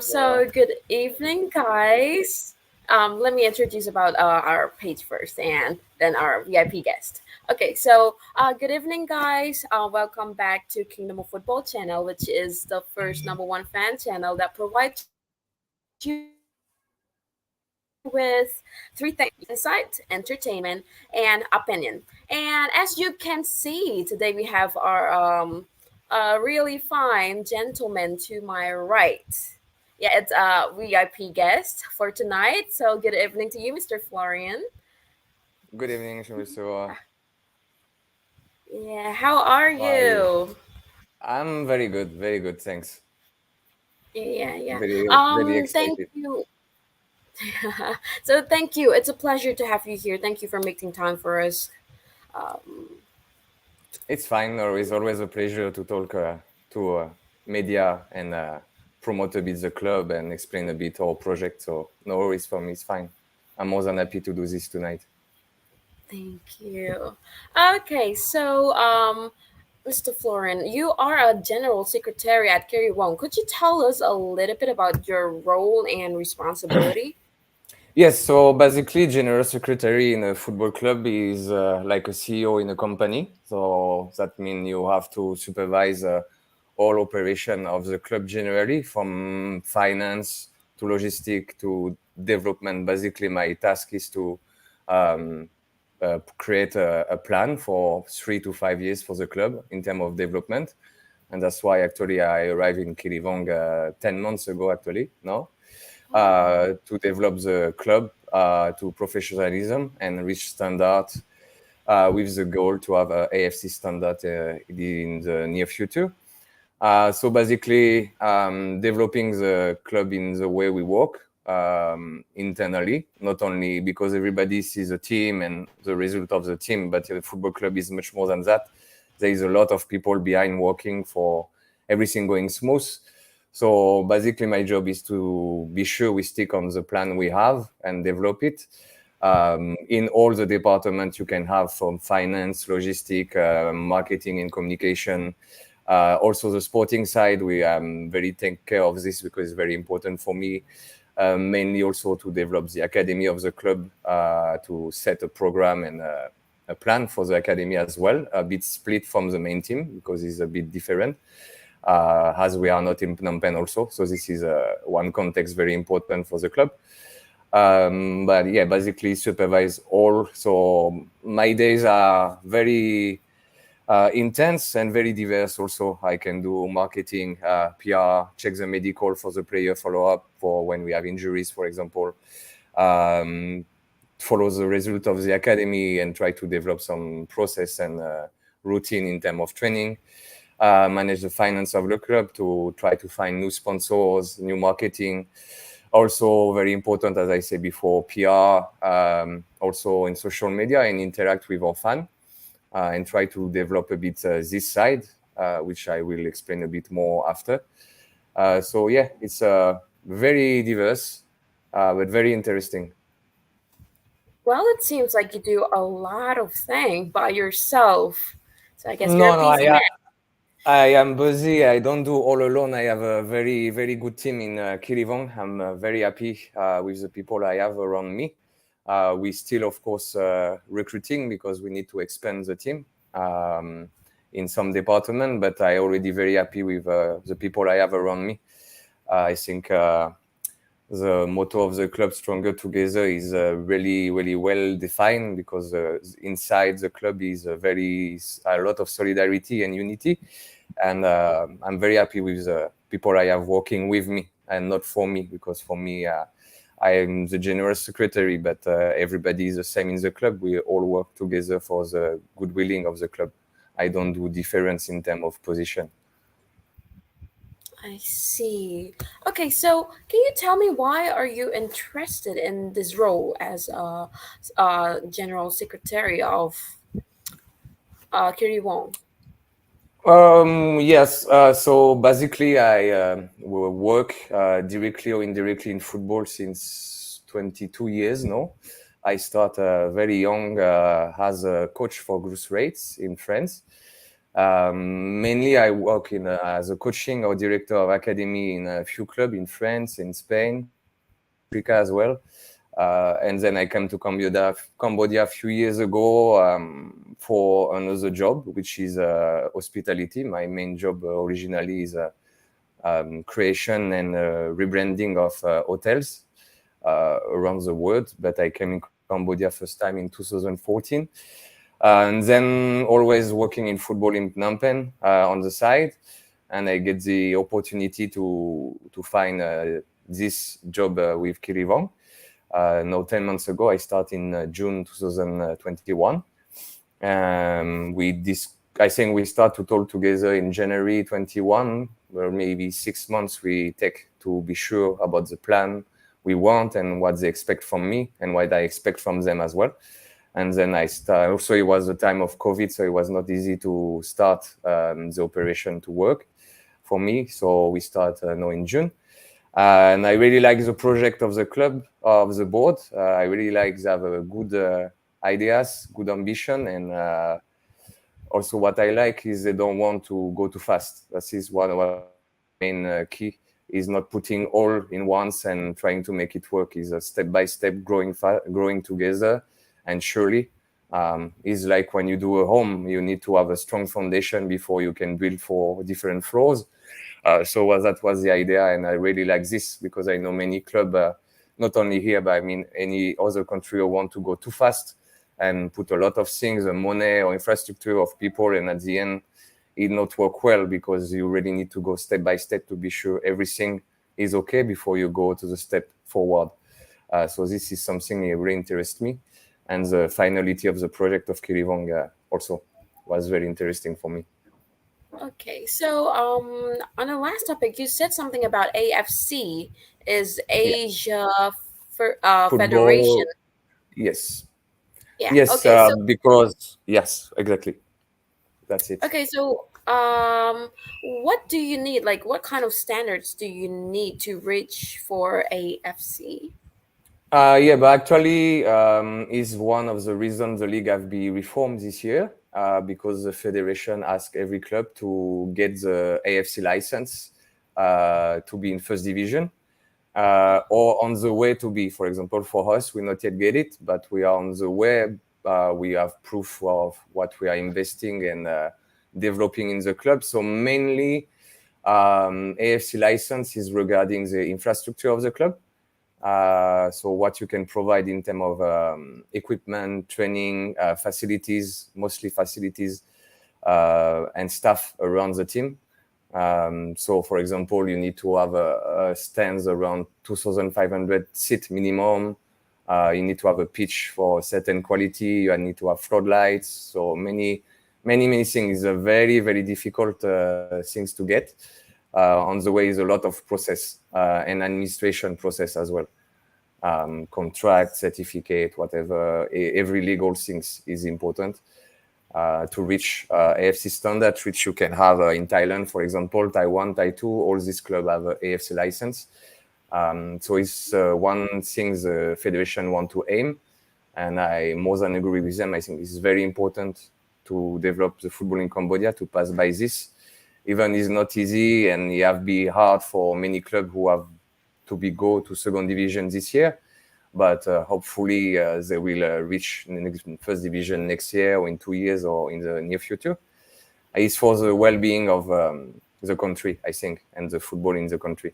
So good evening, guys. Let me introduce about our page first, and then our VIP guest. Okay, so good evening, guys. Welcome back to Kingdom of Football channel, which is the first number one fan channel that provides you with three things: insight, entertainment, and opinion. And as you can see, today we have our really fine gentleman to my right. Yeah, it's a VIP guest for tonight. So good evening to you, Mr. Florian. Good evening, Lucho. Yeah, how are How are you? you? I'm very good, thanks. Yeah, yeah. Very Thank excited. you. So thank you. It's a pleasure to have you here. Thank you for making time for us. Um, It's fine, or it's always a pleasure to talk to media and promote a bit the club and explain a bit our project. So no worries for me, it's fine. I'm more than happy to do this tonight. Thank you. Okay, so Mr. Florian, you are a general secretary at Kirivong. Could you tell us a little bit about your role and responsibility? Yes, so basically, general secretary in a football club is like a CEO in a company. So that means you have to supervise all operation of the club generally, from finance to logistic to development. Basically, my task is to um, create a plan for 3 to 5 years for the club in terms of development. And that's why actually I arrived in Kirivong 10 months ago, actually, no? To develop the club to professionalism and reach standard with the goal to have a AFC standard in the near future. So basically, developing the club in the way we work internally, not only because everybody sees the team and the result of the team, but the football club is much more than that. There is a lot of people behind working for everything going smooth. So basically, my job is to be sure we stick on the plan we have and develop it. In all the departments you can have, from finance, logistic, marketing and communication. Also the sporting side, we very take care of this because it's very important for me. Mainly also to develop the academy of the club, to set a program and a plan for the academy as well, a bit split from the main team because it's a bit different, as we are not in Phnom Penh also. So this is one context very important for the club. But yeah, basically supervise all. So my days are very intense and very diverse. Also, I can do marketing, PR, check the medical for the player, follow up for when we have injuries, for example. Um, Follow the result of the academy and try to develop some process and routine in terms of training. Manage the finance of the club to try to find new sponsors, new marketing. Also very important, as I said before, PR, also in social media, and interact with our fan, and try to develop a bit this side, which I will explain a bit more after. So yeah, it's very diverse, but very interesting. Well, it seems like you do a lot of things by yourself. So I guess you're a No, busy man. I am busy. I don't do all alone. I have a very good team in Kirivong. I'm very happy with the people I have around me. We still, of course, recruiting because we need to expand the team in some department. But I already very happy with the people I have around me. I think the motto of the club, "Stronger Together," is really well defined because inside the club is a lot of solidarity and unity, and I'm very happy with the people I have working with me and not for me, because for me, I am the general secretary, but everybody is the same in the club. We all work together for the good willing of the club. I don't do difference in terms of position. I see. Okay, so can you tell me why are you interested in this role as general secretary of Kiri Wong? Yes. So basically, I work directly or indirectly in football since 22 years now. I start very young as a coach for Groots Rates in France. Mainly, I work as a coaching or director of academy in a few clubs in France, in Spain, in Africa as well. And then I came to Cambodia a few years ago for another job, which is hospitality. My main job originally is creation and rebranding of hotels around the world. But I came in Cambodia first time in 2014. And then always working in football in Phnom Penh on the side. And I get the opportunity to find this job with Kirivong. Now 10 months ago, I started in June 2021. I think we start to talk together in January 21, where maybe 6 months we take to be sure about the plan we want and what they expect from me and what I expect from them as well. And then I start. Also, it was the time of COVID, so it was not easy to start the operation to work for me. So we start now in June. And I really like the project of the club, of the board. I really like they have good ideas, good ambition, and also what I like is they don't want to go too fast. That is one of the main key is not putting all in once and trying to make it work. Is a step by step growing together, and surely is like when you do a home, you need to have a strong foundation before you can build for different floors. That was the idea, and I really like this because I know many clubs, not only here, but I mean any other country, who want to go too fast and put a lot of things, money or infrastructure of people, and at the end, it not work well because you really need to go step by step to be sure everything is okay before you go to the step forward. So this is something that really interests me, and the finality of the project of Kirivong also was very interesting for me. Okay, so on the last topic, you said something about AFC is Yeah, Asia Federation. football. Yes, Yeah. yes, Okay. So because yes, exactly. That's it. what do you need? Like, what kind of standards do you need to reach for AFC? Yeah, but actually, is one of the reasons the league have been reformed this year because the federation asked every club to get the AFC license to be in first division or on the way to be. For example, for us, we not yet get it, but we are on the way. We have proof of what we are investing and developing in the club. So mainly, AFC license is regarding the infrastructure of the club. So what you can provide in terms of equipment, training, facilities, mostly facilities, and staff around the team. So, for example, you need to have a stands around 2,500 seat minimum. You need to have a pitch for certain quality. You need to have floodlights. So many things. It's a very, very difficult things to get. On the way is a lot of process and administration process as well. Contract, certificate, whatever. Every legal things is important to reach AFC standard, which you can have in Thailand, for example, Taiwan, Taiwan, all these clubs have a AFC license. So it's one thing the federation want to aim, and I more than agree with them. I think it's very important to develop the football in Cambodia to pass by this. Even it's not easy, and it have be hard for many clubs who have to be go to second division this year. But hopefully they will reach the first division next year or in 2 years or in the near future. It's for the well-being of the country, I think, and the football in the country.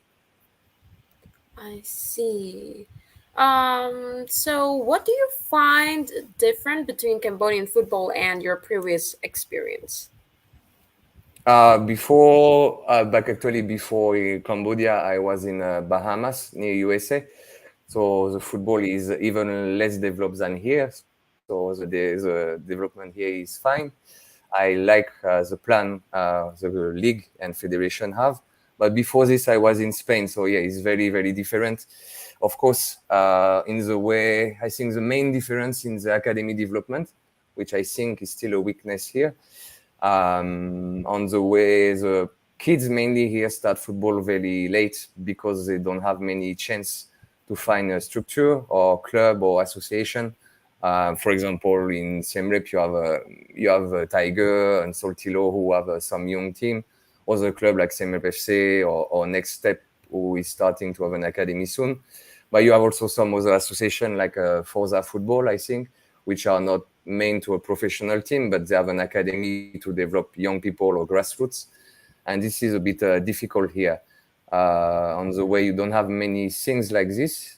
I see. So what do you find different between Cambodian football and your previous experience? Back actually before in Cambodia, I was in Bahamas near USA. So the football is even less developed than here. So the development here is fine. I like the plan the league and federation have. But before this, I was in Spain. So yeah, it's very, very different. Of course, in the way, I think the main difference in the academy development, which I think is still a weakness here, on the way the kids mainly here start football very late because they don't have many chance to find a structure or club or association For example, in Siem Reap, you have Tiger and Saltillo who have some young team. Other club like Siem Reap FC or Next Step who is starting to have an academy soon. But you have also some other association like Forza Football, I think, which are not main to a professional team, but they have an academy to develop young people or grassroots. And this is a bit difficult here. On the way, you don't have many things like this.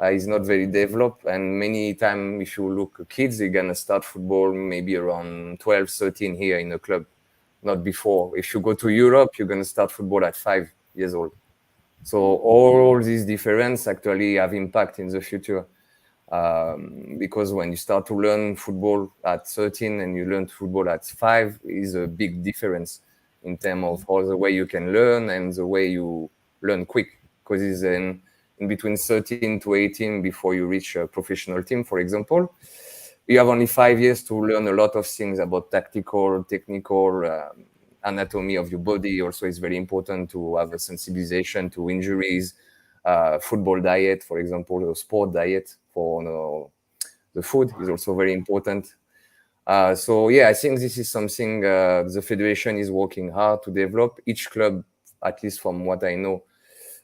It's not very developed, and many time if you look kids, they're gonna start football maybe around 12, 13 here in a club, not before. If you go to Europe, you're gonna start football at 5 years old. So all these differences actually have impact in the future, because when you start to learn football at 13 and you learn football at 5 is a big difference in terms of how the way you can learn and the way you learn quick, because it's in between 13 to 18 before you reach a professional team, for example. You have only 5 years to learn a lot of things about tactical, technical, anatomy of your body. Also, it's very important to have a sensibilization to injuries, football diet, for example, or sport diet for the food is also very important. So yeah, I think this is something the federation is working hard to develop. Each club, at least from what I know,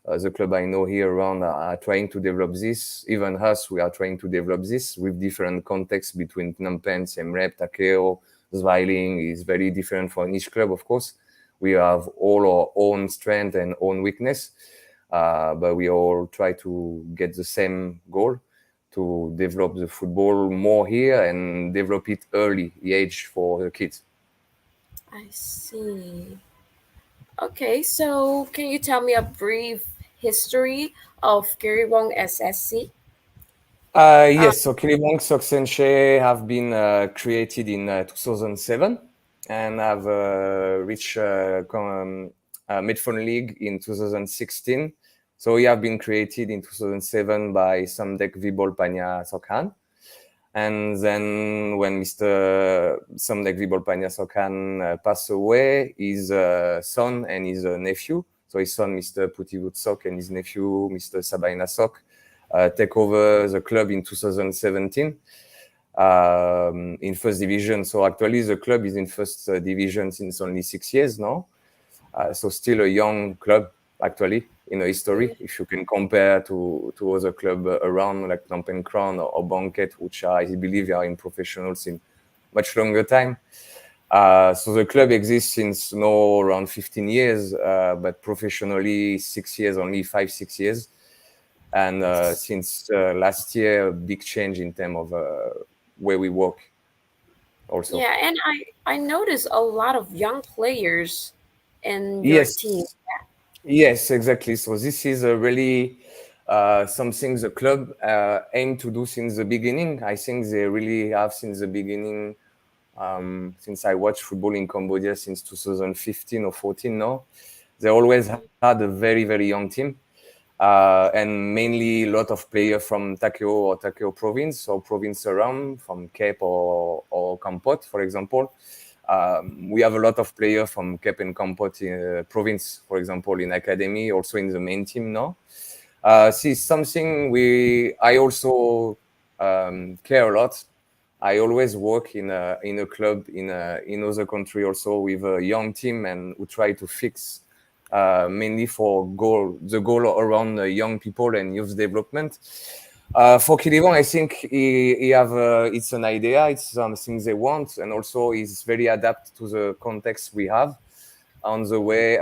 the club I know here around are trying to develop this. Even us, we are trying to develop this with different contexts between Phnom Penh, Siem Reap, Takeo, Zweiling is very different for each club, of course. We have all our own strength and own weakness, but we all try to get the same goal to develop the football more here and develop it early age for the kids. I see. Okay, so can you tell me a brief history of Kirivong SSC? Uh, Yes, so Kirivong Soksenche have been created in 2007 and have reached Medphone League in 2016. So we have been created in 2007 by Samdek Vibol Panya Sokhan. And then when Mr. Samdek Vibol Panya Sokhan passed away, his son and his nephew, so his son, Mr. Putivut Sok, and his nephew, Mr. Sabaina Sok, take over the club in 2017 in first division. So actually the club is in first division since only 6 years now. So still a young club actually in the history. If you can compare to other club around like Phnom Penh Crown or Banquet, which I believe are in professionals in much longer time. So the club exists since now around 15 years, but professionally 6 years, only 5, 6 years. And since last year, a big change in terms of where we work also. yeah, and I noticed a lot of young players in your team. Yes, yes, exactly. So this is a really something the club aim to do since the beginning. I think they really have since the beginning, since I watched football in Cambodia since 2015 or 14 now. They always had a very, very young team. And mainly a lot of players from Takeo or Takeo province or province around, from Cape or Kampot, for example. We have a lot of players from Cape and Kampot province, for example, in academy, also in the main team now. See, something I also care a lot. I always work in a club in other country also with a young team and we try to fix mainly for the goal around young people and youth development. For Kirivong, I think he have it's an idea, it's something they want, and also is very adapt to the context we have on the way.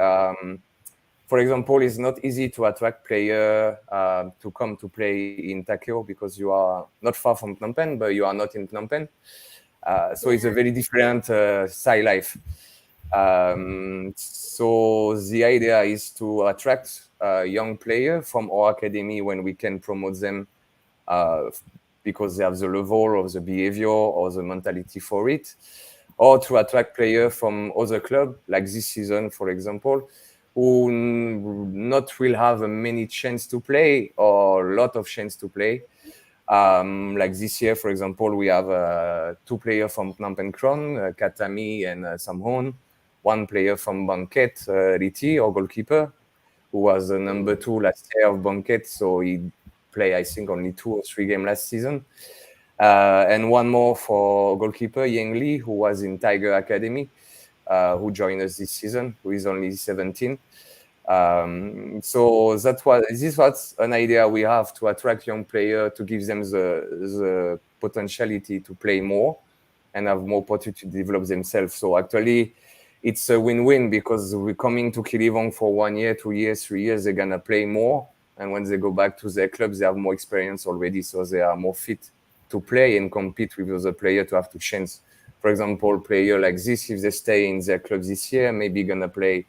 For example, it's not easy to attract player to come to play in Takeo because you are not far from Phnom Penh, but you are not in Phnom Penh. So it's a Yeah. very different style life. So the idea is to attract young players from our academy when we can promote them uh, because they have the level of the behavior or the mentality for it, or to attract players from other clubs, like this season, for example, who not will have many chance to play or a lot of chance to play. Like this year, for example, we have 2 players from Phnom Penh Kron, Katami and Samhon, 1 player from Banquet, Riti, our goalkeeper, who was the number 2 last year of Banquet, so he played, I think, only 2 or 3 games last season. And one more for goalkeeper Yang Li, who was in Tiger Academy, who joined us this season, who is only 17. So this was an idea we have to attract young players, to give them the potentiality to play more and have more opportunity to develop themselves. So actually, it's a win-win, because we're coming to Kirivong for 1 year, 2 years, 3 years, they're gonna play more, and when they go back to their clubs, they have more experience already, so they are more fit to play and compete with other players, to have to change. For example, player like this, if they stay in their club this year, maybe gonna play,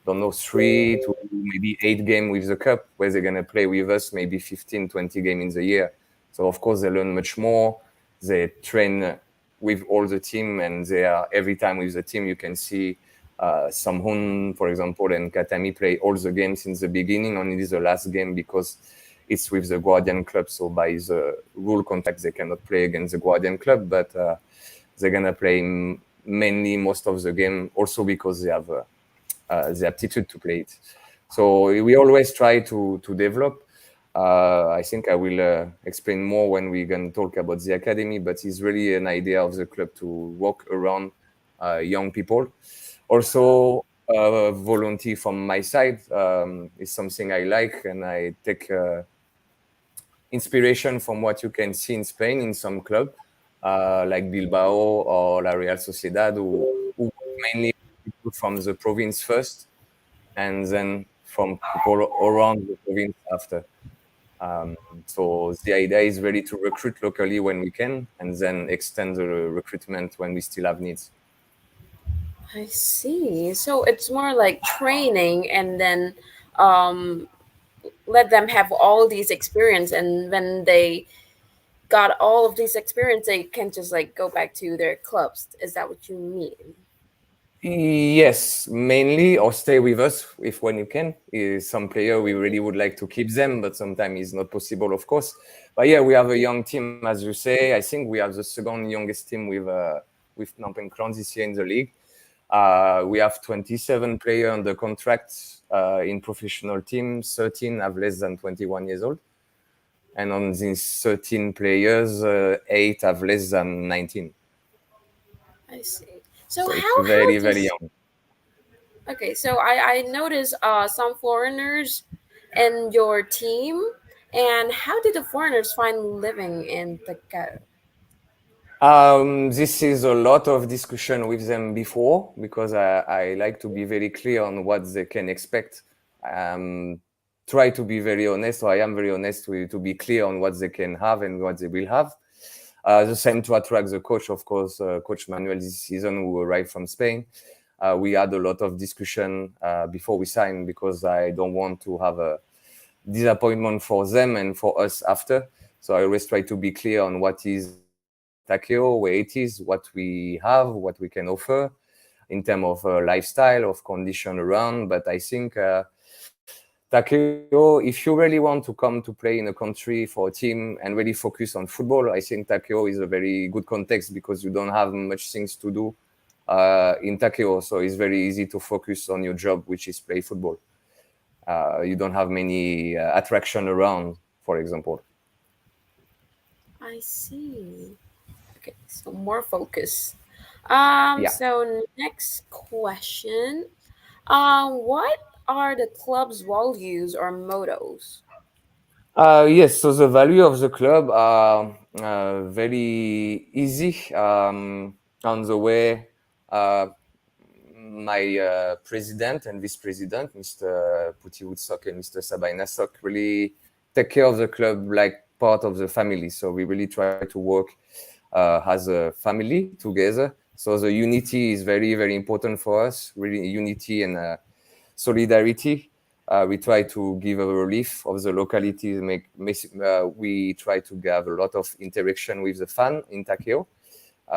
don't know, 3 to maybe 8 games with the cup, where they're going to play with us maybe 15, 20 games in the year. So, of course, they learn much more. They train with all the team, and they are every time with the team. You can see Samhun, for example, and Katami play all the games since the beginning. Only the last game, because it's with the Guardian club. So, by the rule contract, they cannot play against the Guardian club, but they're going to play mainly most of the game, also because they have the aptitude to play it. So we always try to develop. I think I will explain more when we're going to talk about the academy, but it's really an idea of the club to walk around young people. Also, volunteer from my side is something I like, and I take inspiration from what you can see in Spain in some club, like Bilbao or La Real Sociedad, who mainly people from the province first, and then from people around the province after. Um, so the idea is really to recruit locally when we can, and then extend the recruitment when we still have needs. I see. So it's more like training, and then um, let them have all these experience, and when they got all of these experience, they can just like go back to their clubs. Is that what you mean? Yes, mainly, or stay with us if when you can. Some player we really would like to keep them, but sometimes it's not possible, of course. But yeah, we have a young team, as you say. I think we have the second youngest team with Nampeng Crown this year in the league. We have 27 players under contract in professional teams. 13 have less than 21 years old, and on these 13 players, 8 have less than 19. I see. So So it's how very, very does young. okay? So I noticed some foreigners in your team, and how did the foreigners find living in Takao? This is a lot of discussion with them before, because I like to be very clear on what they can expect. Um, Try to be very honest, so I am very honest to be clear on what they can have and what they will have. The same to attract the coach, of course, Coach Manuel this season, who arrived from Spain. We had a lot of discussion before we signed, because I don't want to have a disappointment for them and for us after. So I always try to be clear on what is Takeo, where it is, what we have, what we can offer in terms of lifestyle, of condition around. But I think Takeo, if you really want to come to play in a country for a team and really focus on football, I think Takeo is a very good context, because you don't have much things to do in Takeo. So it's very easy to focus on your job, which is play football. You don't have many attraction around, for example. I see. Okay, so more focus. Yeah. So next question. What are the club's values or mottos? Yes, so the value of the club are very easy. On the way, uh, my president and vice president, Mr. Puti Woodstock and Mr. Sabay Nasok, really take care of the club like part of the family. So we really try to work as a family together. So the unity is very, very important for us. Really, unity and solidarity. We try to give a relief of the locality. We try to have a lot of interaction with the fan in Takeo.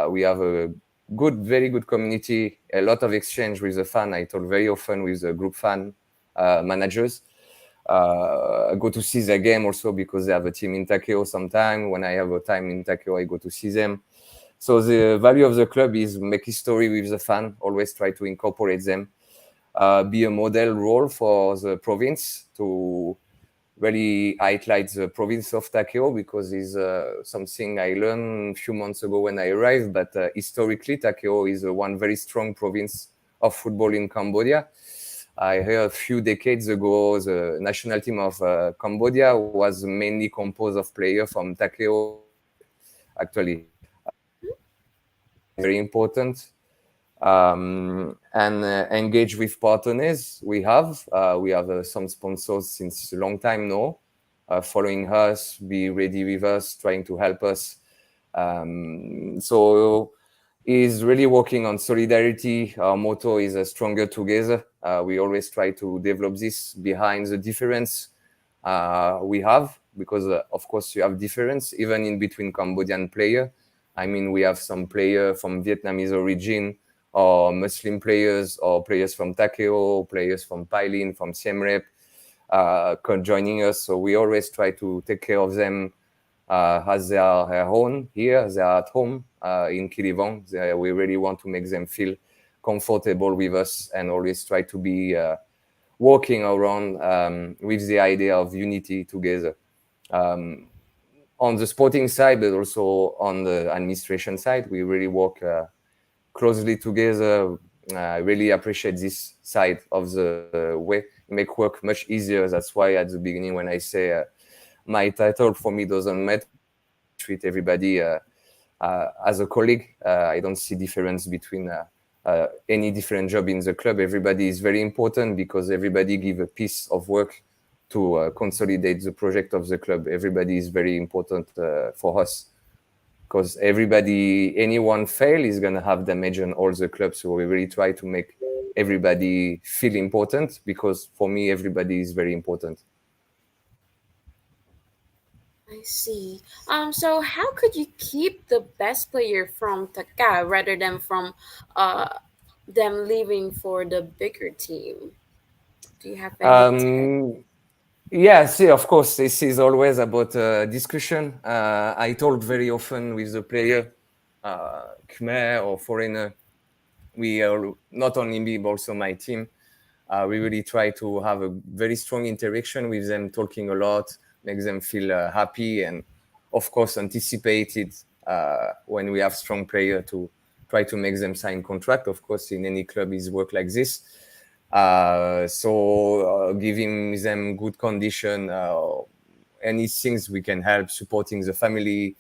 We have a very good community, a lot of exchange with the fan. I talk very often with the group fan managers. I go to see the game also, because they have a team in Takeo sometime. When I have a time in Takeo, I go to see them. So the value of the club is make history with the fan, always try to incorporate them, be a model role for the province, to really highlight the province of Takeo because it's something I learned a few months ago when I arrived. But historically, Takeo is one very strong province of football in Cambodia. I heard a few decades ago the national team of Cambodia was mainly composed of players from Takeo area, actually. Is very important. And engage with partners we have some sponsors since a long time now, following us, be ready with us, trying to help us. So is really working on solidarity. Our motto is stronger together. We always try to develop this behind the difference we have, because of course you have difference even in between Cambodian player. I mean, we have some player from Vietnamese origin, or Muslim players, or players from Takeo, players from Pailin, from Siem Reap, joining us. So we always try to take care of them as they are at home here, they are at home in Kirivong. We really want to make them feel comfortable with us and always try to be walking around with the idea of unity together. On the sporting side, but also on the administration side, we really work closely together. I really appreciate this side of the way, make work much easier. That's why at the beginning when I say my title for me doesn't matter, I really treat everybody as a colleague. I don't see difference between any different job in the club. Everybody is very important because everybody give a piece of work to consolidate the project of the club. Everybody is very important for us, because anyone fail is going to have damage on all the clubs. So we really try to make everybody feel important, because for me, everybody is very important. I see. So how could you keep the best player from Taka rather than from uh them leaving for the bigger team? Do you have any tip? Um, Yes, yeah, of course. This is always about discussion. I talk very often with the player, Khmer or foreigner. We are not only me, but also my team. We really try to have a very strong interaction with them, talking a lot, make them feel happy, and of course anticipated when we have strong player to try to make them sign contract. Of course, in any club is work like this. So giving them good condition, any things we can help, supporting the family,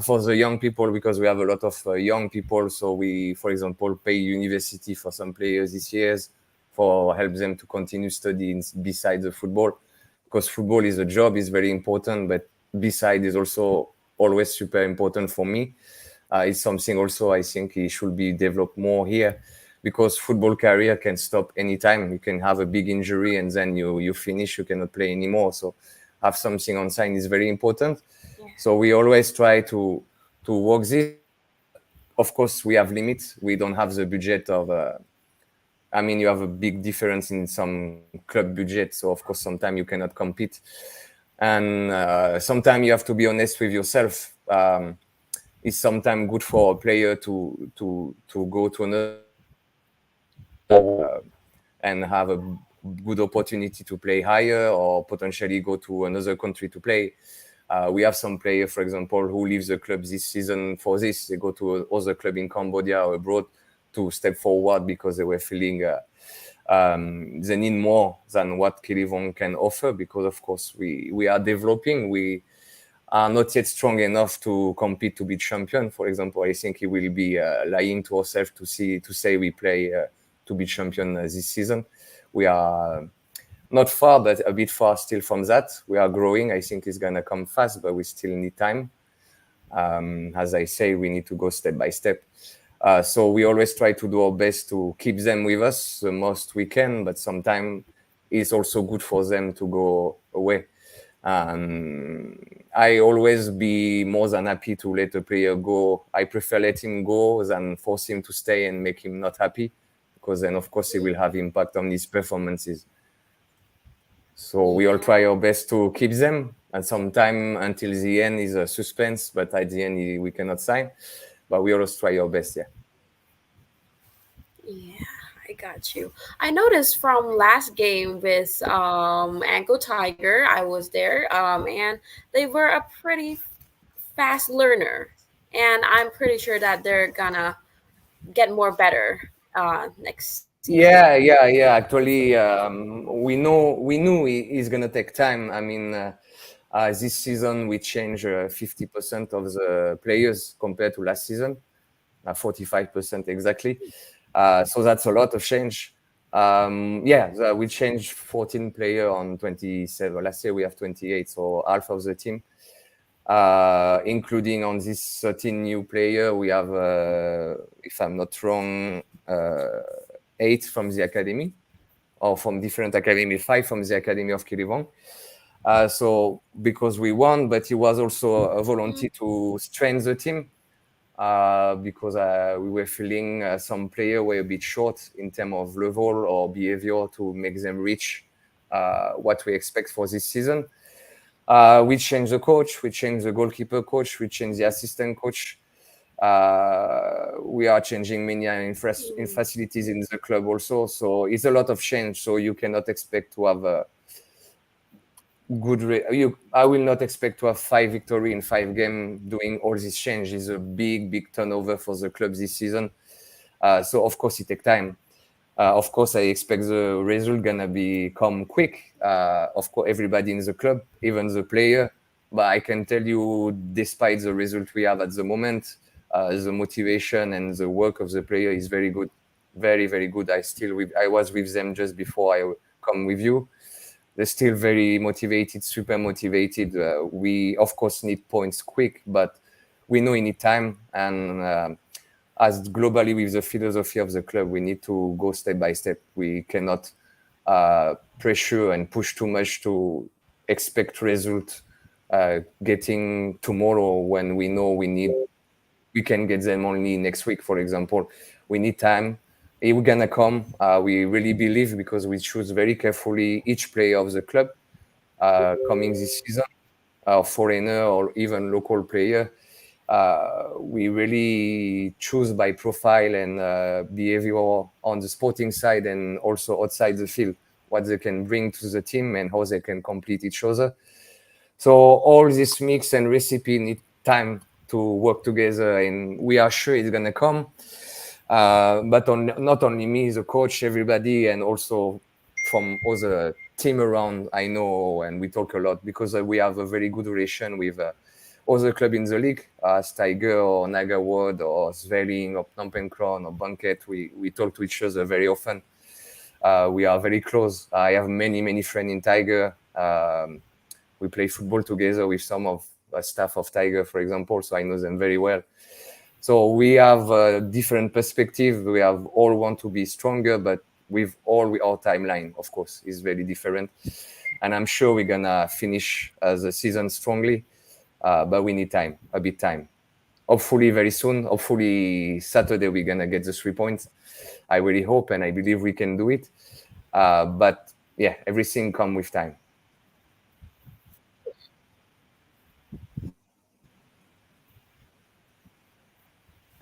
for the young people, because we have a lot of young people. So we, for example, pay university for some players this years, for help them to continue studying beside the football, because football is a job, is very important, but beside is also always super important for me. It's something also I think it should be developed more here, because football career can stop anytime. You can have a big injury and then you finish, you cannot play anymore. So have something on sign is very important. Yeah. So we always try to work this, but of course we have limits. We don't have the budget of. I mean, you have a big difference in some club budget, so of course sometimes you cannot compete, and sometimes you have to be honest with yourself. It's sometimes good for a player to go to another country and have a good opportunity to play higher, or potentially go to another country to play. We have some players, for example, who leave the club this season for this. They go to other club in Cambodia or abroad to step forward because they were feeling they need more than what Kirivong can offer. Because of course we are developing. We are not yet strong enough to compete to be champion. For example, I think it will be lying to ourselves to say we play to be champion this season. We are not far, but a bit far still from that. We are growing. I think it's gonna come fast, but we still need time. As I say, we need to go step by step. So we always try to do our best to keep them with us the most we can, but sometimes it's also good for them to go away. I always be more than happy to let a player go. I prefer let him go than force him to stay and make him not happy, because then of course it will have impact on his performances. So we all Yeah. try our best to keep them, and sometime until the end is a suspense, but at the end we cannot sign. But we always try our best, yeah. Yeah, I got you. I noticed from last game with Anko Tiger, I was there, and they were a pretty fast learner, and I'm pretty sure that they're gonna get more better next season. Yeah. Actually, we knew it's gonna take time. I mean, this season we changed 50% of the players compared to last season, 45% exactly. So that's a lot of change. We changed 14 player on 27. Last year we have 28, so half of the team. Including on this 13 new player, we have, if I'm not wrong, 8 from the academy, or from different academy, 5 from the academy of Kirivong. So because we won, but it was also a volunteer to strengthen the team, because we were feeling some player were a bit short in terms of level or behavior to make them reach what we expect for this season. We changed the coach, we changed the goalkeeper coach, we changed the assistant coach. We are changing many in facilities in the club also. So it's a lot of change. So you cannot expect to have a I will not expect to have 5 victory in 5 games doing all this change. It's a big turnover for the club this season. So of course it takes time. Of course, I expect the result gonna be come quick. Of course, everybody in the club, even the player. But I can tell you, despite the result we have at the moment, the motivation and the work of the player is very good, very good. I was with them just before I come with you. They're still very motivated, super motivated. We of course need points quick, but we know we need time. And as globally with the philosophy of the club, we need to go step by step. We cannot pressure and push too much to expect result getting tomorrow when we know we can get them only next week, for example. We need time. It's gonna come. We really believe, because we choose very carefully each player of the club coming this season, foreigner or even local player. We really choose by profile and behavior on the sporting side, and also outside the field, what they can bring to the team and how they can complete each other. So all this mix and recipe need time to work together, and we are sure it's gonna come. But not only me, the coach, everybody, and also from other team around, I know, and we talk a lot, because we have a very good relation with other club in the league, as Tiger or Nagawad or Svelling or Phnom Penh Crown or Banket. We talk to each other very often. We are very close. I have many friends in Tiger. We play football together with some of staff of Tiger, for example, so I know them very well. So we have a different perspective. We have all want to be stronger, but with all our timeline, of course, is very different. And I'm sure we're gonna finish the season strongly, but we need time, a bit time. Hopefully very soon. Hopefully Saturday we're gonna get the 3 points. I really hope and I believe we can do it. But yeah, everything come with time.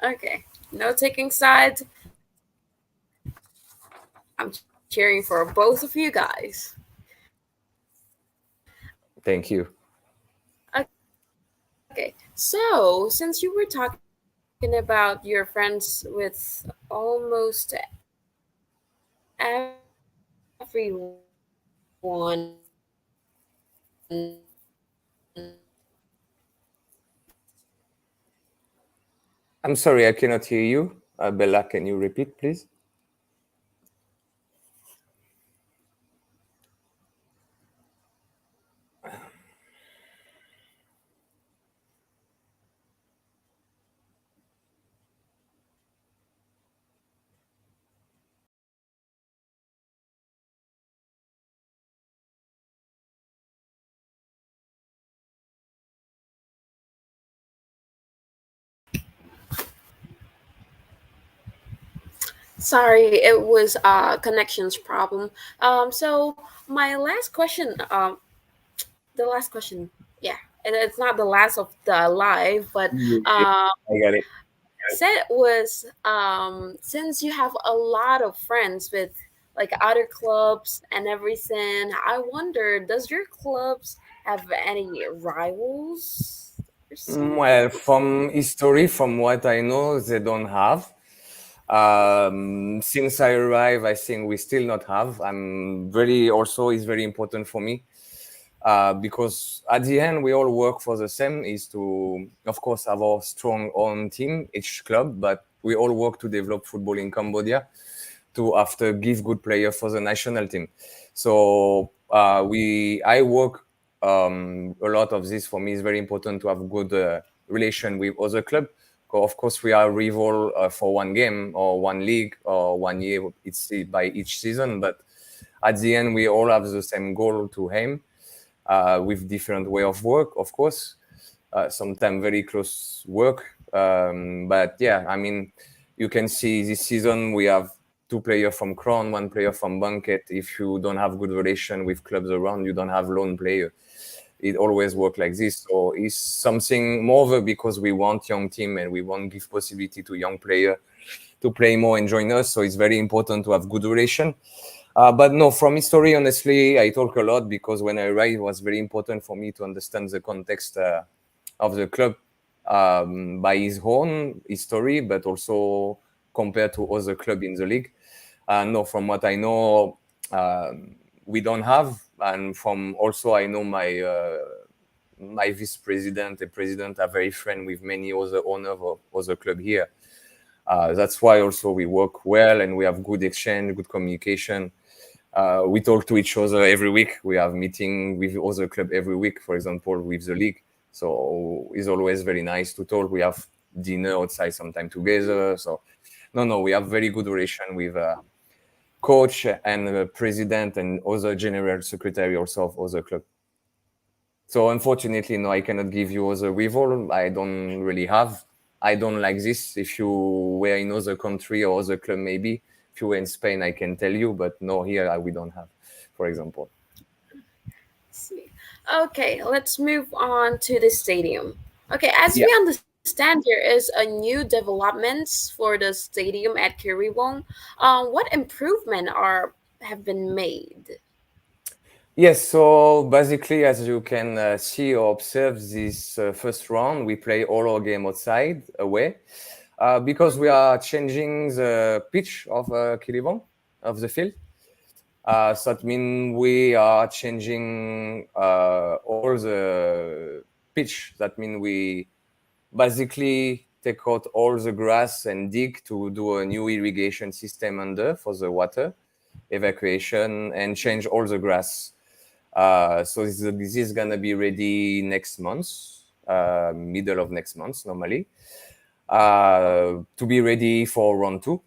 Okay, no taking sides. I'm cheering for both of you guys. Thank you. Okay, so since you were talking about your friends with almost everyone, I'm sorry, I cannot hear you. Bella, can you repeat, please? sorry, it was connections problem. So my last question, the last question, yeah, and it's not the last of the live, but Yeah, um, I got it. said was since you have a lot of friends with like other clubs and everything, I wonder, does your clubs have any rivals or Well, something? from history, from what I know, they don't have. Since I arrived, I think we still not have. I'm very also is very important for me because at the end we all work for the same. Is to of course have our strong own team, each club, but we all work to develop football in Cambodia to after give good player for the national team. So I work a lot of this. For me is very important to have good relation with other club. Of course, we are rival for one game or one league or 1 year. It's by each season, but at the end, we all have the same goal to aim with different way of work, of course. Sometimes very close work, but yeah, I mean, you can see this season we have two players from Crown, one player from Banquet. If you don't have good relation with clubs around, you don't have loan player. It always work like this. So it's something more because we want young team and we want give possibility to young player to play more and join us. So it's very important to have good relation. But no, from history, honestly, I talk a lot because when I write, it was very important for me to understand the context of the club by his own history, but also compared to other club in the league. No, from what I know, we don't have, and from also I know my vice president and president are very friend with many other owners of other club here. That's why also we work well and we have good exchange, good communication. We talk to each other every week. We have meeting with other club every week, for example, with the league. So it's always very nice to talk. We have dinner outside sometime together. So no, we have very good relation with coach and president and other general secretary also of other club. So unfortunately, no, I cannot give you other rival. I don't really have. I don't like this. If you were in other country or other club, maybe if you were in Spain, I can tell you. But no, here we don't have, for example. See. Okay, let's move on to the stadium. Okay, as Yeah. we understand, there is a new developments for the stadium at Kirivong. What improvement are have been made? Yes. So basically, as you can see or observe, this first round we play all our game outside away because we are changing the pitch of Kirivong of the field. So that means we are changing all the pitch. That means we basically take out all the grass and dig to do a new irrigation system under for the water evacuation and change all the grass. So this is gonna be ready next month, middle of next month normally, to be ready for round two.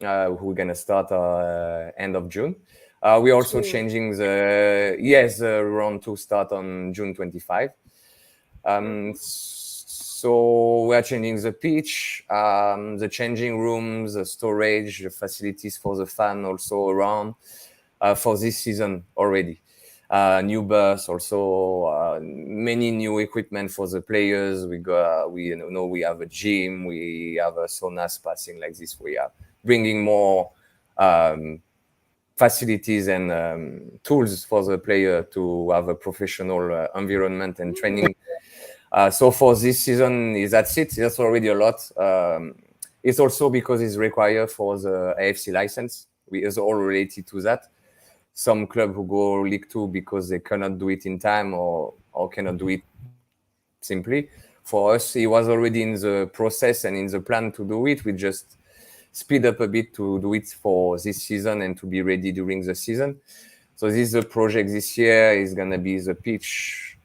We're gonna start end of June. We're also June. changing the round two start on June 25. Mhm. So we are changing the pitch, the changing rooms, the storage, the facilities for the fan also around for this season already. New bus, also many new equipment for the players. We have a gym, we have a sauna passing like this. We are bringing more um, facilities and tools for the player to have a professional environment and training. So for this season, that's it. That's already a lot. It's also because it's required for the AFC license. We is all related to that. Some club who go League Two because they cannot do it in time or cannot do it simply. For us, it was already in the process and in the plan to do it. We just speed up a bit to do it for this season and to be ready during the season. So this is a project this year is gonna be the pitch,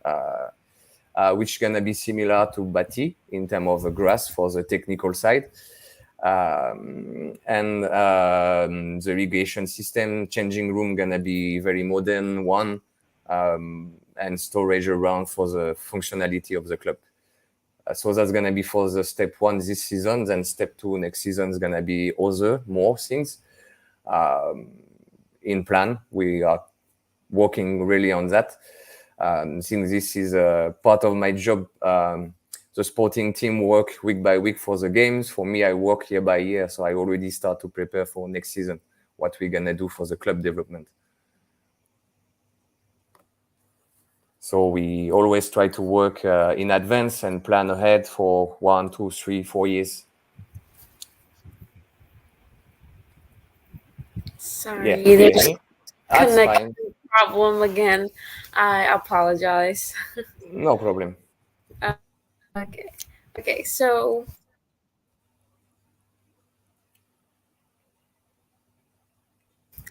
which gonna be similar to Bati in terms of the grass for the technical side. And the irrigation system changing room gonna be very modern one, and storage around for the functionality of the club. So that's gonna be for the step one this season. Then step two next season is gonna be other more things in plan. We are working really on that. Since this is a part of my job the sporting team work week by week for the games. For me, I work year by year, so I already start to prepare for next season, what we're gonna do for the club development. So we always try to work in advance and plan ahead for 1, 2, 3, 4 years. Yeah, Sorry, do you hear there's me? That's connection fine. problem again. I apologize. No problem. Okay. Okay, so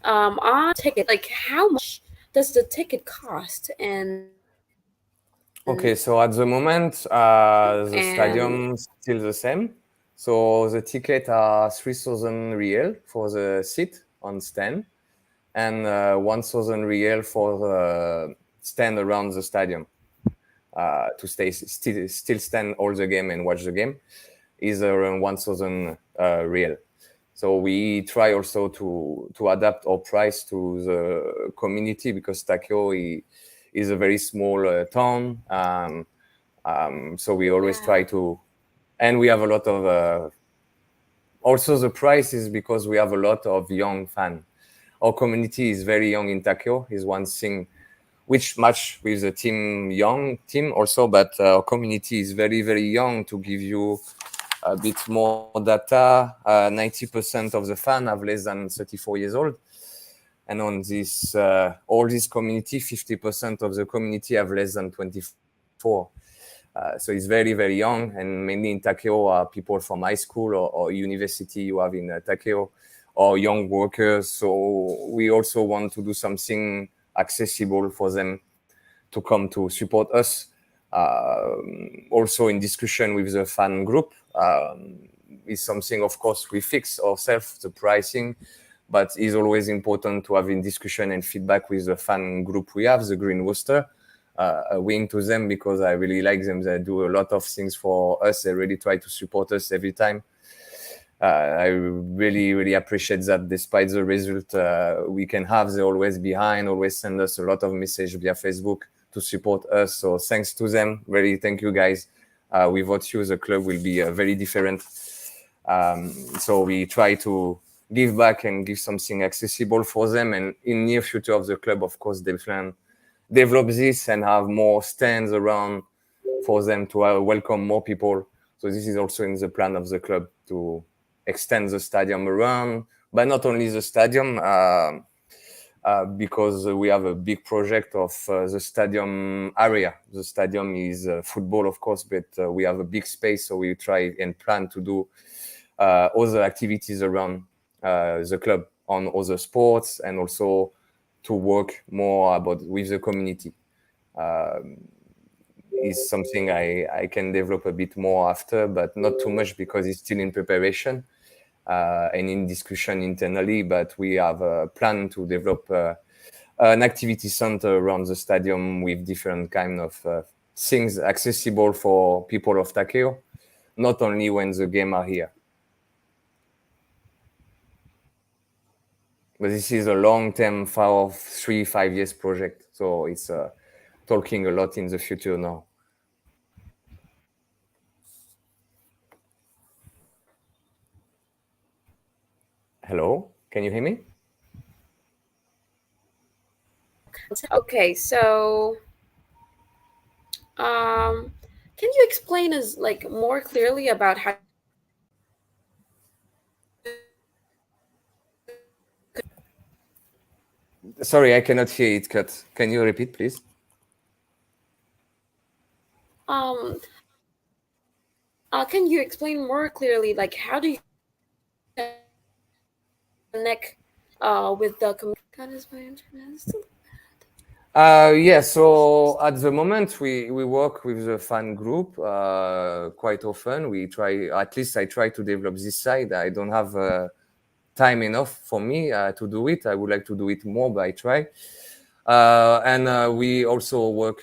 on ticket, like how much does the ticket cost? Okay, so at the moment, the And stadium still the same. So the ticket are 3,000 riel for the seat on stand, and 1,000 riel for the stand around the stadium to stay still stand all the game and watch the game is around 1,000 riel. So we try also to adapt our price to the community because Takeo is a very small town. So we always try yeah, to, and we have a lot of. Also, the price is because we have a lot of young fans. Our community is very young in Takeo. Is one thing which match with the young team also, but our community is very young. To give you a bit more data, 90% of the fans have less than 34 years old. And on this, all this community, 50% of the community have less than 24. So it's very young. And mainly in Takeo are people from high school or university you have in Takeo, or young workers. So we also want to do something accessible for them to come to support us. Also in discussion with the fan group, is something, of course, we fix ourselves, the pricing, but it's always important to have in discussion and feedback with the fan group we have, the Green Rooster, a wing to them because I really like them. They do a lot of things for us. They really try to support us every time. I really appreciate that despite the result we can have, they're always behind, always send us a lot of message via Facebook to support us. So thanks to them. Really, thank you guys. Without you, the club will be very different. So we try to give back and give something accessible for them. And in near future of the club, of course, they plan develop this and have more stands around for them to welcome more people. So this is also in the plan of the club to extend the stadium around, but not only the stadium, because we have a big project of the stadium area. The stadium is football, of course, but we have a big space, so we try and plan to do other activities around the club on other sports, and also to work more about with the community. Is something I can develop a bit more after, but not too much because it's still in preparation and in discussion internally. But we have a plan to develop an activity center around the stadium with different kind of things accessible for people of Takeo, not only when the game are here. But this is a long-term, 3, 5 years project. So it's talking a lot in the future now. Hello, can you hear me? okay, so um, can you explain us like more clearly about how you Sorry, I cannot hear it cut. Can you repeat, please? um can you explain more clearly like how do you connect with the community? God, is my internet still? Yeah, so at the moment we work with the fan group quite often. We try, at least I try to develop this side. I don't have time enough for me to do it. I would like to do it more, but I try. And we also work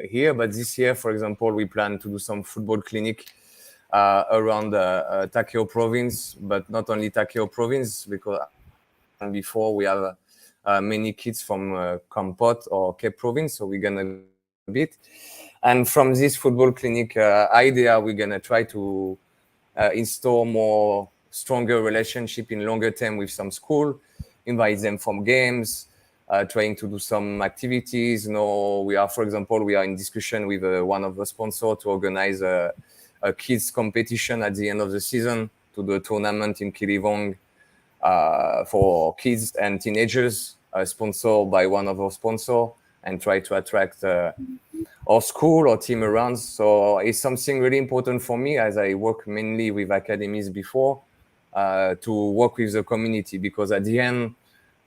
here, but this year, for example, we plan to do some football clinic around Takeo province, but not only Takeo province, because before we have many kids from Kampot or Cape province, so we're gonna go a bit. And from this football clinic idea, we're gonna try to install more stronger relationship in longer term with some school, invite them from games, trying to do some activities. We are, for example, we are in discussion with one of the sponsors to organize a kids competition at the end of the season to do a tournament in Kirivong for kids and teenagers, sponsored by one of our sponsors, and try to attract our school or team around. So it's something really important for me, as I work mainly with academies before, to work with the community, because at the end,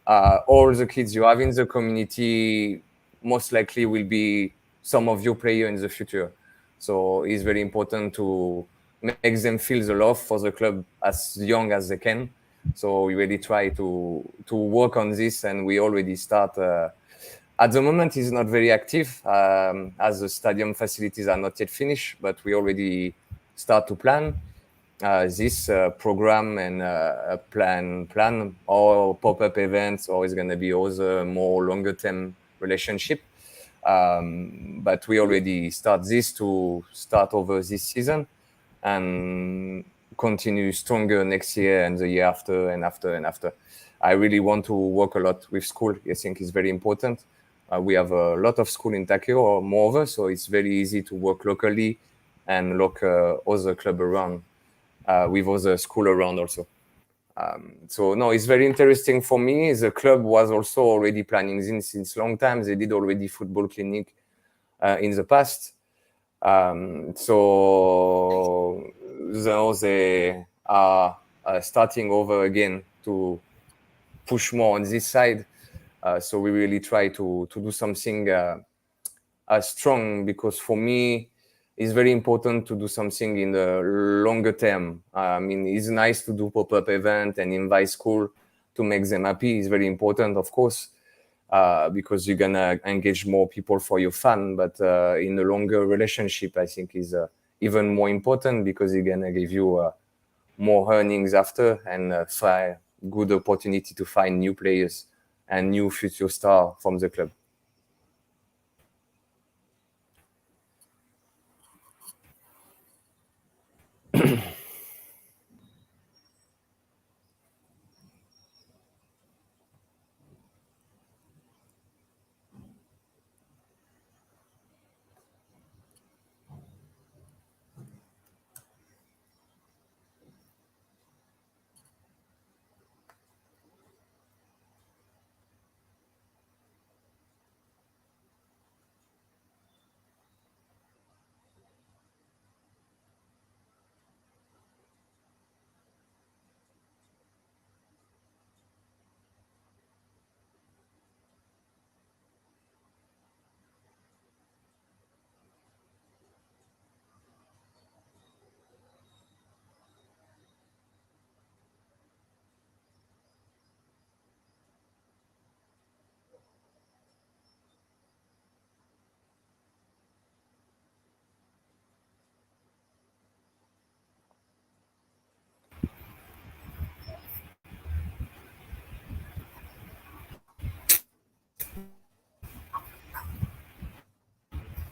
all the kids you have in the community most likely will be some of your players in the future. So it's very important to make them feel the love for the club as young as they can. So we really try to work on this, and we already start. At the moment, it's not very active, as the stadium facilities are not yet finished, but we already start to plan this program and plan or pop-up events, or it's going to be also more longer term relationship. But we already start this to start over this season and continue stronger next year and the year after and after and after. I really want to work a lot with school. I think it's very important. We have a lot of school in Takeo, or moreover, so it's very easy to work locally and look other club around, with other school around also. So no, it's very interesting for me. The club was also already planning this since long time. They did already football clinic in the past. So now they are starting over again to push more on this side. So we really try to do something strong, because for me, it's very important to do something in the longer term. I mean, it's nice to do pop-up event and invite school to make them happy. It's very important, of course, because you're gonna engage more people for your fun. But in a longer relationship, I think is even more important, because it's gonna give you more earnings after, and good opportunity to find new players and new future star from the club.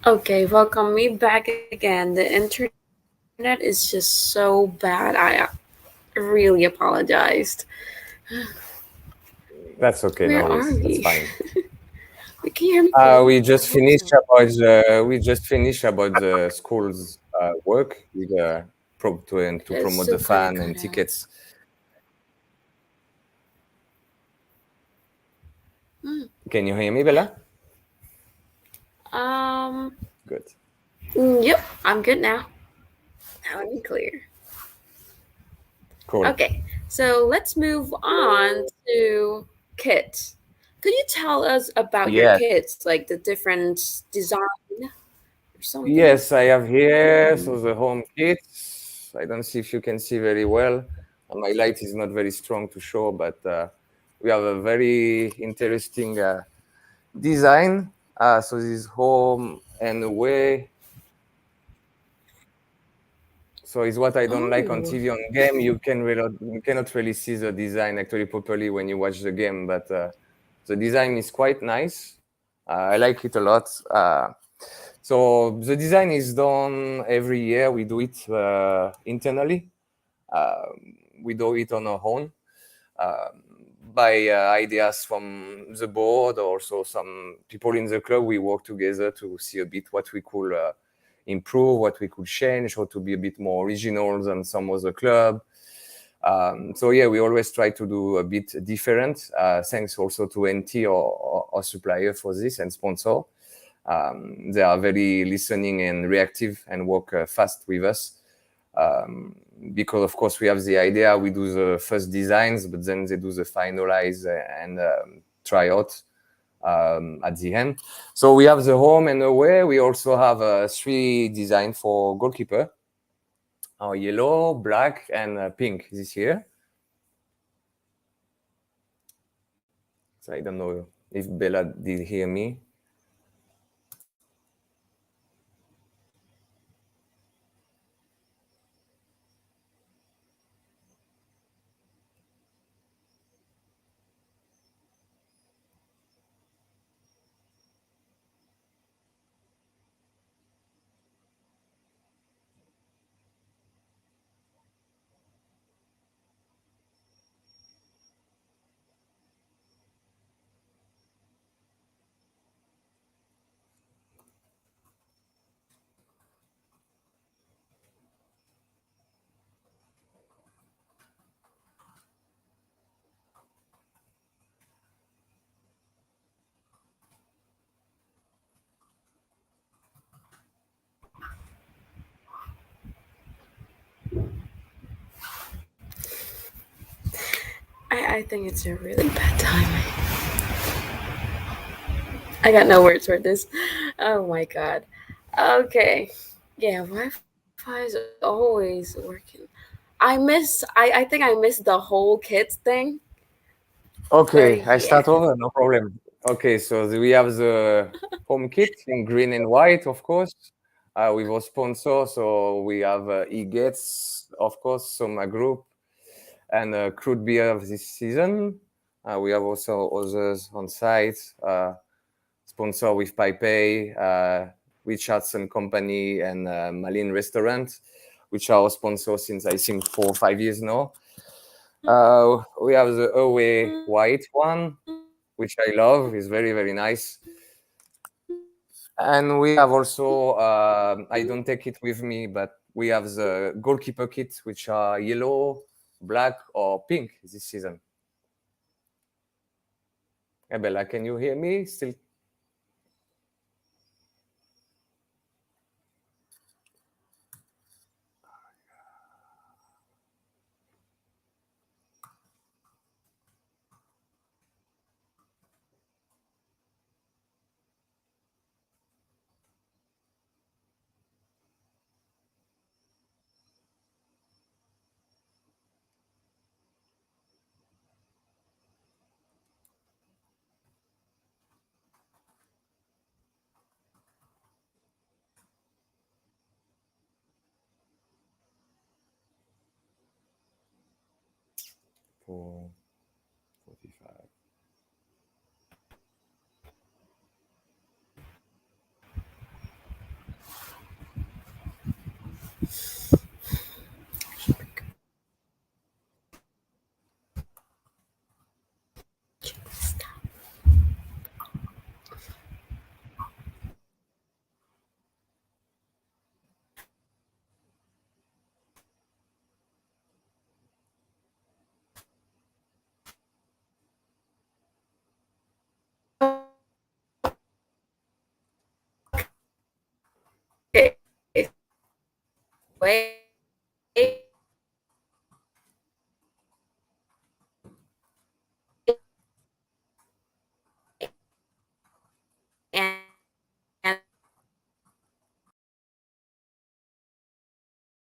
Okay, welcome me back again. The internet is just so bad. I really apologized. That's okay, Where no are worries. That's we? fine. Can you hear me clearly? We I just hope finished so. about the school's work with to It's promote the super fan cut and out. tickets. Can you hear me, Bella? Um, Good. yep, I'm good now. Now I'm clear. Cool. Okay, so let's move on to kits. Could you tell us about your Yes. kits, like the different design or something? Yes, I have here. So the home kits. I don't see if you can see very well. My light is not very strong to show, but we have a very interesting design. So this is home and away. So it's what I don't like on Oh, TV. On game, you cannot really see the design actually properly when you watch the game, but the design is quite nice. I like it a lot. So the design is done every year. We do it internally. We do it on our own by ideas from the board, or also some people in the club. We work together to see a bit what we could improve, what we could change, how to be a bit more original than some other club. So yeah, we always try to do a bit different. Thanks also to NT, or supplier for this, and sponsor. They are very listening and reactive and work fast with us. Because of course we have the idea, we do the first designs, but then they do the finalize and tryout at the end. So we have the home and away. We also have 3 designs for goalkeeper: yellow, black, and pink this year. So I don't know if Bella did hear me. I think it's a really bad timing. I got no words for this. Oh my god. Okay. Yeah, Wi-Fi is always working. I think I missed the whole kids thing. But Okay, I yeah. start over, no problem. Okay, so we have the home kit in green and white, of course, with our sponsor. So we have e-gates, of course, Soma Group, and crude beer of this season. We have also others on site, sponsor with Paipei, Richardson Company, and Malin Restaurant, which are our sponsors since I think 4 or 5 years now. We have the away white one, which I love. It's very, very nice. And we have also, I don't take it with me, but we have the goalkeeper kit, which are yellow, black, or pink this season. Hey, Bella, can you hear me still? For 45. Okay. Wait.